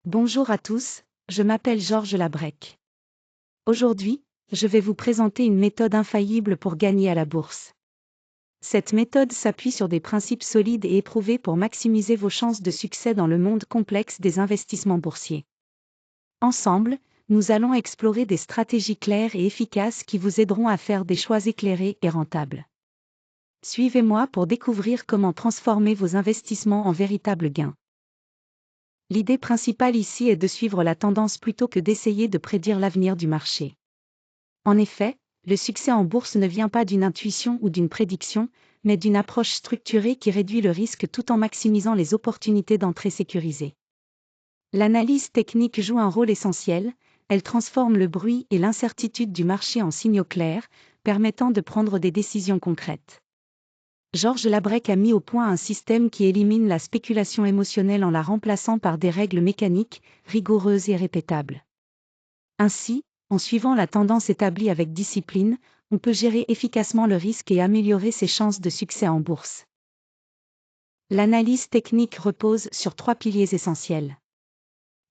Bonjour à tous, je m'appelle Georges Labrec. Aujourd'hui, je vais vous présenter une méthode infaillible pour gagner à la bourse. Cette méthode s'appuie sur des principes solides et éprouvés pour maximiser vos chances de succès dans le monde complexe des investissements boursiers. Ensemble, nous allons explorer des stratégies claires et efficaces qui vous aideront à faire des choix éclairés et rentables. Suivez-moi pour découvrir comment transformer vos investissements en véritables gains. L'idée principale ici est de suivre la tendance plutôt que d'essayer de prédire l'avenir du marché. En effet, le succès en bourse ne vient pas d'une intuition ou d'une prédiction, mais d'une approche structurée qui réduit le risque tout en maximisant les opportunités d'entrée sécurisées. L'analyse technique joue un rôle essentiel, elle transforme le bruit et l'incertitude du marché en signaux clairs, permettant de prendre des décisions concrètes. Georges Labrec a mis au point un système qui élimine la spéculation émotionnelle en la remplaçant par des règles mécaniques, rigoureuses et répétables. Ainsi, en suivant la tendance établie avec discipline, on peut gérer efficacement le risque et améliorer ses chances de succès en bourse. L'analyse technique repose sur 3 piliers essentiels.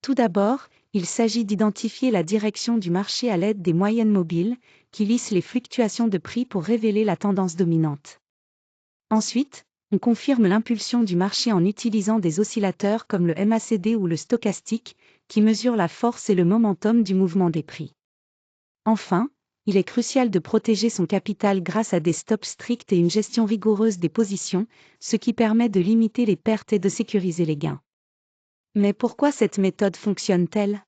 Tout d'abord, il s'agit d'identifier la direction du marché à l'aide des moyennes mobiles, qui lissent les fluctuations de prix pour révéler la tendance dominante. Ensuite, on confirme l'impulsion du marché en utilisant des oscillateurs comme le MACD ou le stochastique, qui mesurent la force et le momentum du mouvement des prix. Enfin, il est crucial de protéger son capital grâce à des stops stricts et une gestion rigoureuse des positions, ce qui permet de limiter les pertes et de sécuriser les gains. Mais pourquoi cette méthode fonctionne-t-elle ?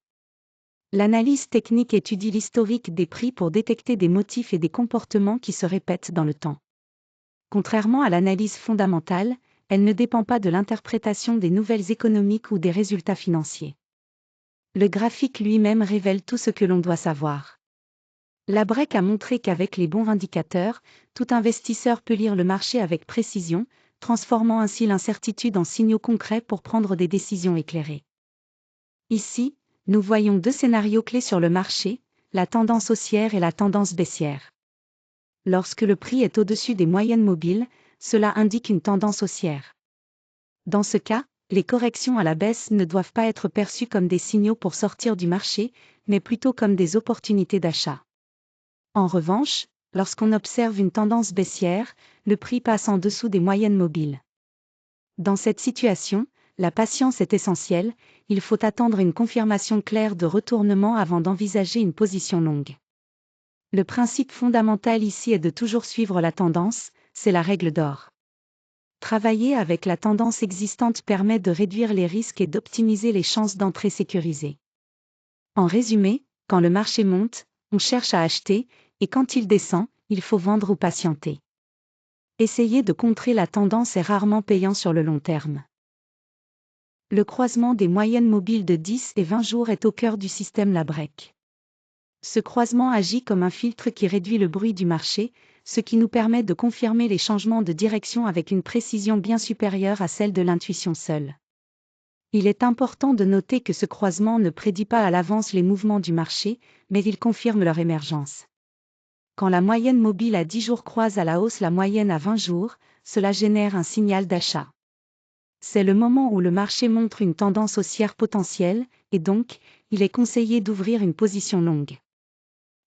L'analyse technique étudie l'historique des prix pour détecter des motifs et des comportements qui se répètent dans le temps. Contrairement à l'analyse fondamentale, elle ne dépend pas de l'interprétation des nouvelles économiques ou des résultats financiers. Le graphique lui-même révèle tout ce que l'on doit savoir. Labrec a montré qu'avec les bons indicateurs, tout investisseur peut lire le marché avec précision, transformant ainsi l'incertitude en signaux concrets pour prendre des décisions éclairées. Ici, nous voyons 2 scénarios clés sur le marché, la tendance haussière et la tendance baissière. Lorsque le prix est au-dessus des moyennes mobiles, cela indique une tendance haussière. Dans ce cas, les corrections à la baisse ne doivent pas être perçues comme des signaux pour sortir du marché, mais plutôt comme des opportunités d'achat. En revanche, lorsqu'on observe une tendance baissière, le prix passe en dessous des moyennes mobiles. Dans cette situation, la patience est essentielle, il faut attendre une confirmation claire de retournement avant d'envisager une position longue. Le principe fondamental ici est de toujours suivre la tendance, c'est la règle d'or. Travailler avec la tendance existante permet de réduire les risques et d'optimiser les chances d'entrée sécurisées. En résumé, quand le marché monte, on cherche à acheter, et quand il descend, il faut vendre ou patienter. Essayer de contrer la tendance est rarement payant sur le long terme. Le croisement des moyennes mobiles de 10 et 20 jours est au cœur du système Labrec. Ce croisement agit comme un filtre qui réduit le bruit du marché, ce qui nous permet de confirmer les changements de direction avec une précision bien supérieure à celle de l'intuition seule. Il est important de noter que ce croisement ne prédit pas à l'avance les mouvements du marché, mais il confirme leur émergence. Quand la moyenne mobile à 10 jours croise à la hausse la moyenne à 20 jours, cela génère un signal d'achat. C'est le moment où le marché montre une tendance haussière potentielle, et donc, il est conseillé d'ouvrir une position longue.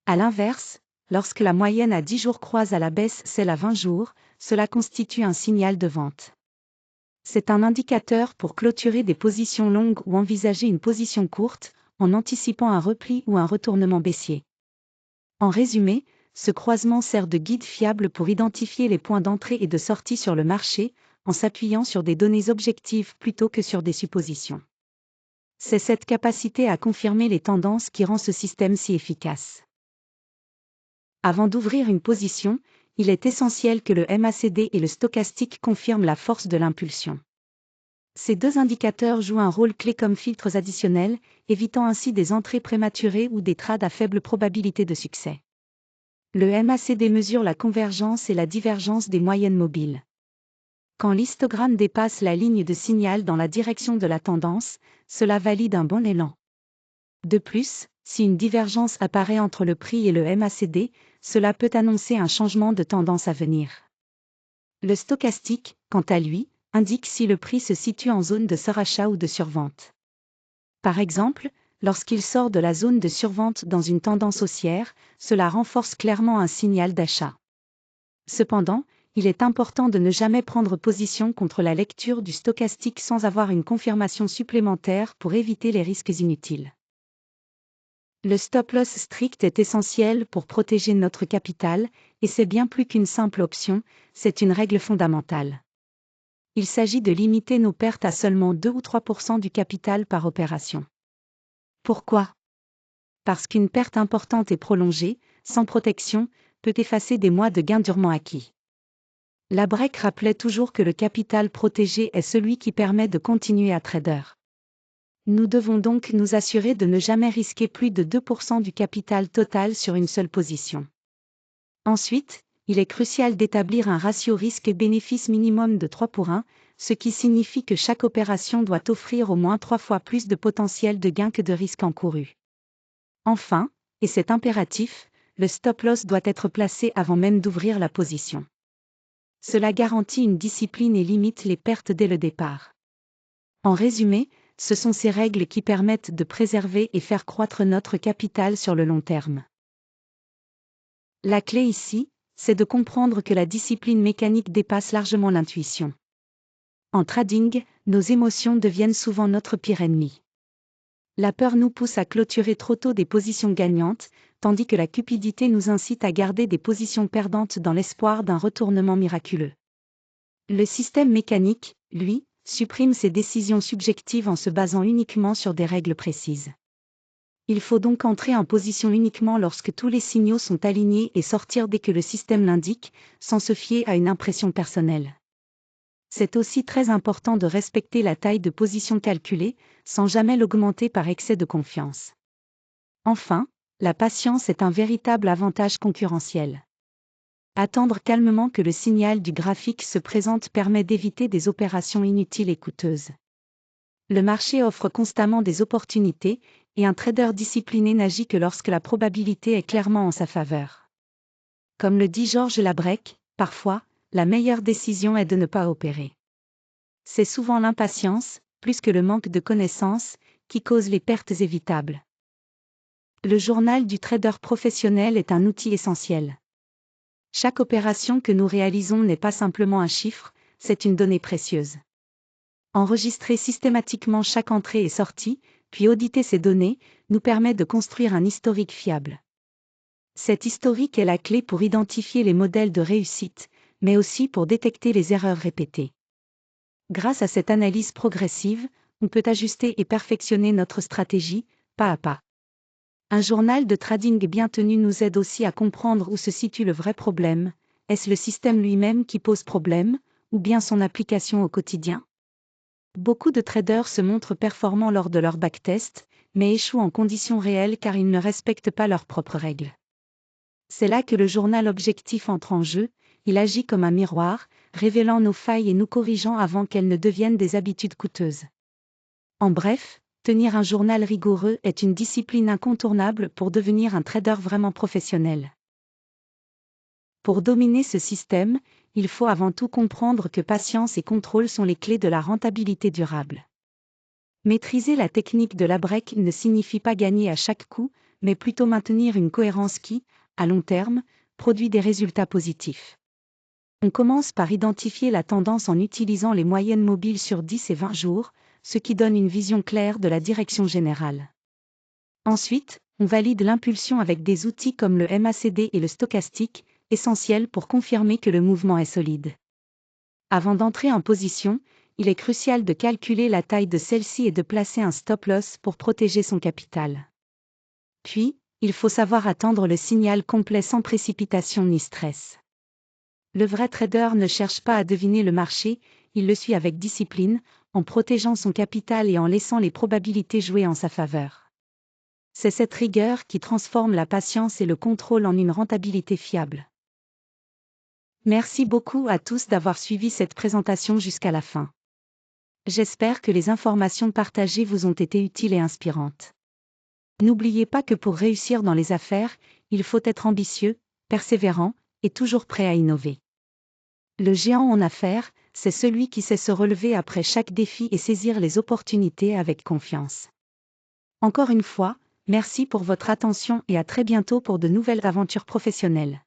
À l'inverse, lorsque la moyenne à 10 jours croise à la baisse celle à 20 jours, cela constitue un signal de vente. C'est un indicateur pour clôturer des positions longues ou envisager une position courte, en anticipant un repli ou un retournement baissier. En résumé, ce croisement sert de guide fiable pour identifier les points d'entrée et de sortie sur le marché, en s'appuyant sur des données objectives plutôt que sur des suppositions. C'est cette capacité à confirmer les tendances qui rend ce système si efficace. Avant d'ouvrir une position, il est essentiel que le MACD et le stochastique confirment la force de l'impulsion. Ces 2 indicateurs jouent un rôle clé comme filtres additionnels, évitant ainsi des entrées prématurées ou des trades à faible probabilité de succès. Le MACD mesure la convergence et la divergence des moyennes mobiles. Quand l'histogramme dépasse la ligne de signal dans la direction de la tendance, cela valide un bon élan. De plus, si une divergence apparaît entre le prix et le MACD, cela peut annoncer un changement de tendance à venir. Le stochastique, quant à lui, indique si le prix se situe en zone de surachat ou de survente. Par exemple, lorsqu'il sort de la zone de survente dans une tendance haussière, cela renforce clairement un signal d'achat. Cependant, il est important de ne jamais prendre position contre la lecture du stochastique sans avoir une confirmation supplémentaire pour éviter les risques inutiles. Le stop-loss strict est essentiel pour protéger notre capital, et c'est bien plus qu'une simple option, c'est une règle fondamentale. Il s'agit de limiter nos pertes à seulement 2 ou 3% du capital par opération. Pourquoi ? Parce qu'une perte importante et prolongée, sans protection, peut effacer des mois de gains durement acquis. La BREC rappelait toujours que le capital protégé est celui qui permet de continuer à trader. Nous devons donc nous assurer de ne jamais risquer plus de 2% du capital total sur une seule position. Ensuite, il est crucial d'établir un ratio risque-bénéfice minimum de 3 pour 1, ce qui signifie que chaque opération doit offrir au moins 3 fois plus de potentiel de gain que de risque encouru. Enfin, et c'est impératif, le stop-loss doit être placé avant même d'ouvrir la position. Cela garantit une discipline et limite les pertes dès le départ. En résumé, ce sont ces règles qui permettent de préserver et faire croître notre capital sur le long terme. La clé ici, c'est de comprendre que la discipline mécanique dépasse largement l'intuition. En trading, nos émotions deviennent souvent notre pire ennemi. La peur nous pousse à clôturer trop tôt des positions gagnantes, tandis que la cupidité nous incite à garder des positions perdantes dans l'espoir d'un retournement miraculeux. Le système mécanique, lui, supprime ces décisions subjectives en se basant uniquement sur des règles précises. Il faut donc entrer en position uniquement lorsque tous les signaux sont alignés et sortir dès que le système l'indique, sans se fier à une impression personnelle. C'est aussi très important de respecter la taille de position calculée, sans jamais l'augmenter par excès de confiance. Enfin, la patience est un véritable avantage concurrentiel. Attendre calmement que le signal du graphique se présente permet d'éviter des opérations inutiles et coûteuses. Le marché offre constamment des opportunités, et un trader discipliné n'agit que lorsque la probabilité est clairement en sa faveur. Comme le dit Georges Labrec, parfois, la meilleure décision est de ne pas opérer. C'est souvent l'impatience, plus que le manque de connaissances, qui cause les pertes évitables. Le journal du trader professionnel est un outil essentiel. Chaque opération que nous réalisons n'est pas simplement un chiffre, c'est une donnée précieuse. Enregistrer systématiquement chaque entrée et sortie, puis auditer ces données, nous permet de construire un historique fiable. Cet historique est la clé pour identifier les modèles de réussite, mais aussi pour détecter les erreurs répétées. Grâce à cette analyse progressive, on peut ajuster et perfectionner notre stratégie, pas à pas. Un journal de trading bien tenu nous aide aussi à comprendre où se situe le vrai problème. Est-ce le système lui-même qui pose problème, ou bien son application au quotidien ? Beaucoup de traders se montrent performants lors de leur backtest, mais échouent en conditions réelles car ils ne respectent pas leurs propres règles. C'est là que le journal objectif entre en jeu, il agit comme un miroir, révélant nos failles et nous corrigeant avant qu'elles ne deviennent des habitudes coûteuses. En bref, tenir un journal rigoureux est une discipline incontournable pour devenir un trader vraiment professionnel. Pour dominer ce système, il faut avant tout comprendre que patience et contrôle sont les clés de la rentabilité durable. Maîtriser la technique de Labrec ne signifie pas gagner à chaque coup, mais plutôt maintenir une cohérence qui, à long terme, produit des résultats positifs. On commence par identifier la tendance en utilisant les moyennes mobiles sur 10 et 20 jours, ce qui donne une vision claire de la direction générale. Ensuite, on valide l'impulsion avec des outils comme le MACD et le stochastique, essentiels pour confirmer que le mouvement est solide. Avant d'entrer en position, il est crucial de calculer la taille de celle-ci et de placer un stop-loss pour protéger son capital. Puis, il faut savoir attendre le signal complet sans précipitation ni stress. Le vrai trader ne cherche pas à deviner le marché, il le suit avec discipline, en protégeant son capital et en laissant les probabilités jouer en sa faveur. C'est cette rigueur qui transforme la patience et le contrôle en une rentabilité fiable. Merci beaucoup à tous d'avoir suivi cette présentation jusqu'à la fin. J'espère que les informations partagées vous ont été utiles et inspirantes. N'oubliez pas que pour réussir dans les affaires, il faut être ambitieux, persévérant, et toujours prêt à innover. Le géant en affaires, c'est celui qui sait se relever après chaque défi et saisir les opportunités avec confiance. Encore une fois, merci pour votre attention et à très bientôt pour de nouvelles aventures professionnelles.